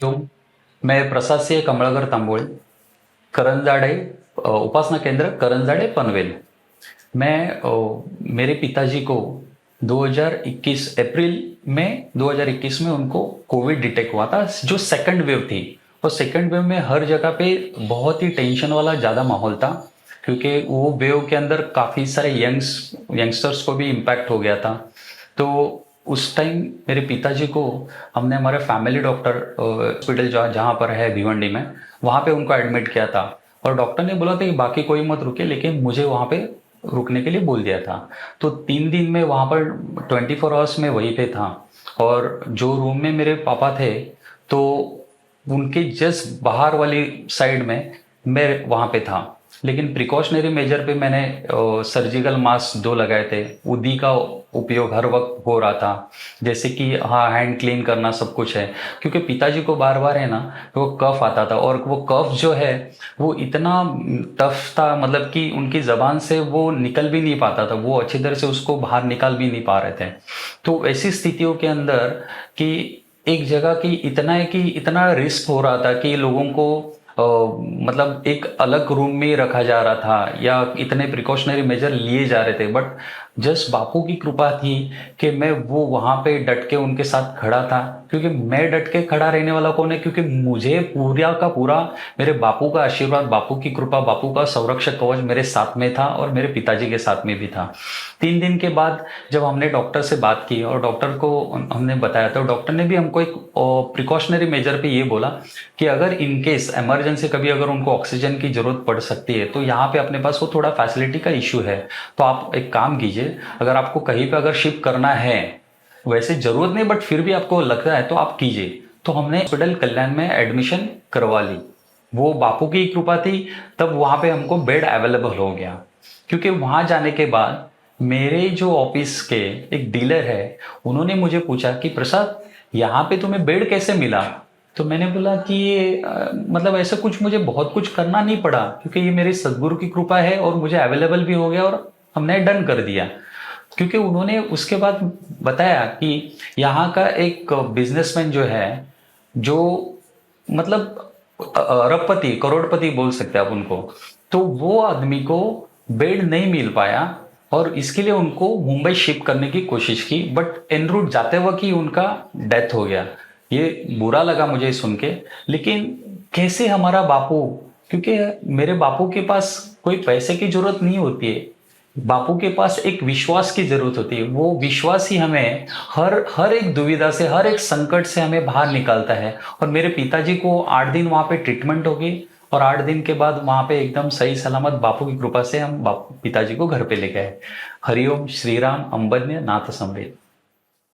तो मैं प्रसाद सिंह कमळाकर तांबोळे, करंजाडे, उपासना केंद्र करंजाडे पनवेल। मैं मेरे पिताजी को 2021 अप्रैल में 2021 में उनको कोविड डिटेक्ट हुआ था, जो सेकंड वेव थी। और सेकंड वेव में हर जगह पे बहुत ही टेंशन वाला ज़्यादा माहौल था, क्योंकि वो वेव के अंदर काफ़ी सारे यंगस्टर्स को भी इम्पैक्ट हो गया था। तो उस टाइम मेरे पिताजी को हमने हमारे फैमिली डॉक्टर हॉस्पिटल जहाँ पर है भिवंडी में, वहाँ पे उनको एडमिट किया था। और डॉक्टर ने बोला था कि बाकी कोई मत रुके, लेकिन मुझे वहाँ पे रुकने के लिए बोल दिया था। तो 3 दिन में वहाँ पर 24 आवर्स में वहीं पे था। और जो रूम में मेरे पापा थे, तो उनके जस्ट बाहर वाली साइड में मैं वहाँ पे था। लेकिन प्रिकॉशनरी मेजर पे मैंने सर्जिकल मास्क 2 लगाए थे। उदी का उपयोग हर वक्त हो रहा था, जैसे कि हाँ, हैंड क्लीन करना सब कुछ है। क्योंकि पिताजी को बार बार है ना, वो कफ आता था, और वो कफ जो है वो इतना टफ था, मतलब कि उनकी जबान से वो निकल भी नहीं पाता था, वो अच्छी तरह से उसको बाहर निकाल भी नहीं पा रहे थे। तो ऐसी स्थितियों के अंदर कि एक जगह की इतना है कि इतना रिस्क हो रहा था कि लोगों को मतलब एक अलग रूम में ही रखा जा रहा था, या इतने प्रिकॉशनरी मेजर लिए जा रहे थे। बट जस्ट बापू की कृपा थी कि मैं वो वहां पे डट के उनके साथ खड़ा था। क्योंकि मैं डट के खड़ा रहने वाला कौन है, क्योंकि मुझे पूरा का पूरा मेरे बापू का आशीर्वाद, बापू की कृपा, बापू का संरक्षक कवच मेरे साथ में था, और मेरे पिताजी के साथ में भी था। 3 दिन के बाद जब हमने डॉक्टर से बात की और डॉक्टर को हमने बताया, तो डॉक्टर ने भी हमको एक प्रिकॉशनरी मेजर पे ये बोला कि अगर इन केस इमरजेंसी कभी अगर उनको ऑक्सीजन की जरूरत पड़ सकती है, तो यहाँ पे अपने पास वो थोड़ा फैसिलिटी का इश्यू है। तो आप एक काम कीजिए, अगर आपको कहीं पे अगर शिफ्ट करना है, वैसे जरूरत नहीं बट फिर भी आपको लगता है, तो आप कीजिए। तो हमने हॉस्पिटल कल्याण में एडमिशन करवा ली। वो बापू की कृपा थी, तब वहां पे हमको बेड अवेलेबल हो गया। क्योंकि वहां जाने के बाद मेरे जो ऑफिस के एक डीलर है, उन्होंने मुझे पूछा कि प्रसाद, यहाँ पे तुम्हें बेड कैसे मिला। तो मैंने बोला कि ये मतलब ऐसा कुछ मुझे बहुत कुछ करना नहीं पड़ा, क्योंकि ये मेरे सदगुरु की कृपा है, और मुझे अवेलेबल भी हो गया, और हमने डन कर दिया। क्योंकि उन्होंने उसके बाद बताया कि यहाँ का एक बिजनेसमैन जो है, जो मतलब अरबपति करोड़पति बोल सकते हैं आप उनको, तो वो आदमी को बेड नहीं मिल पाया, और इसके लिए उनको मुंबई शिफ्ट करने की कोशिश की, बट एन रूट जाते वक्त ही उनका डेथ हो गया। ये बुरा लगा मुझे सुन के। लेकिन कैसे हमारा बापू, क्योंकि मेरे बापू के पास कोई पैसे की जरूरत नहीं होती है, बापू के पास एक विश्वास की जरूरत होती है। वो विश्वास ही हमें हर हर एक दुविधा से, हर एक संकट से हमें बाहर निकालता है। और मेरे पिताजी को 8 दिन वहां पे ट्रीटमेंट होगी, और 8 दिन के बाद वहां पे एकदम सही सलामत बापू की कृपा से हम पिताजी को घर पे ले गए। हरिओम श्री राम, अंबन्य नाथ समवेत।